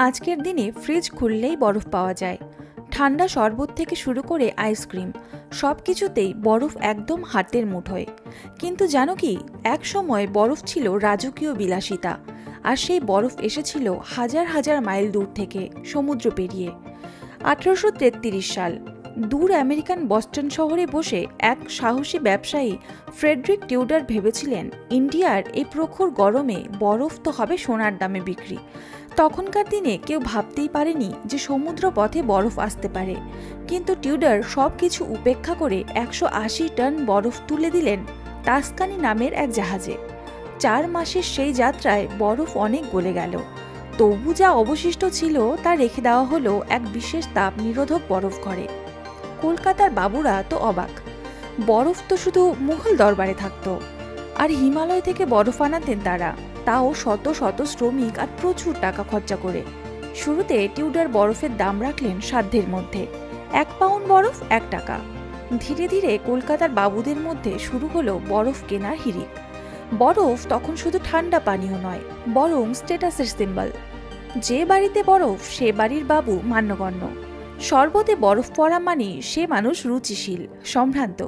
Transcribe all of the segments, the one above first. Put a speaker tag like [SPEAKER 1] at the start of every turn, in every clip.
[SPEAKER 1] আজকের দিনে ফ্রিজ খুললেই বরফ পাওয়া যায়। ঠান্ডা শরবত থেকে শুরু করে আইসক্রিম, সব কিছুতেই বরফ একদম হাতের মুঠোয়। কিন্তু জানো কি, এক সময় বরফ ছিল রাজকীয় বিলাসিতা। আর সেই বরফ এসেছিল হাজার হাজার মাইল দূর থেকে, সমুদ্র পেরিয়ে। 1833 সাল, দূর আমেরিকান বস্টন শহরে বসে এক সাহসী ব্যবসায়ী ফ্রেডরিক টিউডার ভেবেছিলেন, ইন্ডিয়ার এই প্রখর গরমে বরফ তো হবে সোনার দামে বিক্রি। তখনকার দিনে কেউ ভাবতেই পারেনি যে সমুদ্র পথে বরফ আসতে পারে। কিন্তু টিউডার সব কিছু উপেক্ষা করে 180 টন বরফ তুলে দিলেন টাস্কানি নামের এক জাহাজে। 4 মাসের সেই যাত্রায় বরফ অনেক গলে গেল। তবু যা অবশিষ্ট ছিল তা রেখে দেওয়া হলো এক বিশেষ তাপ নিরোধক বরফ ঘরে। কলকাতার বাবুরা তো অবাক। বরফ তো শুধু মুঘল দরবারে থাকতো, আর হিমালয় থেকে বরফ আনাতেন তারা, তাও শত শত শ্রমিক আর প্রচুর টাকা খরচা করে। শুরুতে টিউডার বরফের দাম রাখলেন সাধ্যের মধ্যে, 1 পাউন্ড বরফ 1 টাকা। ধীরে ধীরে কলকাতার বাবুদের মধ্যে শুরু হলো বরফ কেনার হিড়িক। বরফ তখন শুধু ঠান্ডা পানীয় নয়, বরং স্ট্যাটাসের সিম্বল। যে বাড়িতে বরফ সে বাড়ির বাবু মান্যগণ্য। শরবতে বরফ পড়া মানে সে মানুষ রুচিশীল, সম্ভ্রান্ত।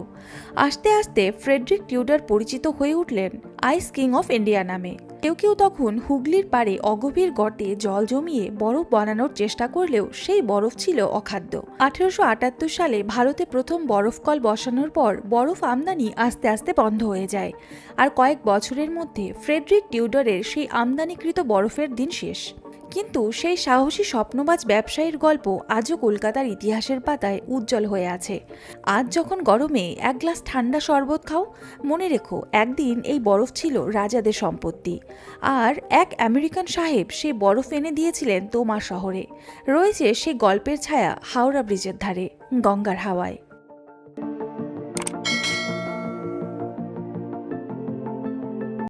[SPEAKER 1] আস্তে আস্তে ফ্রেডরিক টিউডার পরিচিত হয়ে উঠলেন আইস কিং অফ ইন্ডিয়া নামে। কেউ কেউ তখন হুগলির পাড়ে অগভীর গর্তে জল জমিয়ে বরফ বানানোর চেষ্টা করলেও সেই বরফ ছিল অখাদ্য। 1878 সালে ভারতে প্রথম বরফ কল বসানোর পর বরফ আমদানি আস্তে আস্তে বন্ধ হয়ে যায়। আর কয়েক বছরের মধ্যে ফ্রেডরিক টিউডারের সেই আমদানিকৃত বরফের দিন শেষ। কিন্তু সেই সাহসী স্বপ্নবাজ ব্যবসায়ীর গল্প আজও কলকাতার ইতিহাসের পাতায় উজ্জ্বল হয়ে আছে। আজ যখন গরমে 1 গ্লাস ঠান্ডা শরবত খাও, মনে রেখো একদিন এই বরফ ছিল রাজাদের সম্পত্তি। আর এক আমেরিকান সাহেব সেই বরফ এনে দিয়েছিলেন তোমার শহরে। রয়েছে সেই গল্পের ছায়া হাওড়া ব্রিজের ধারে, গঙ্গার হাওয়ায়।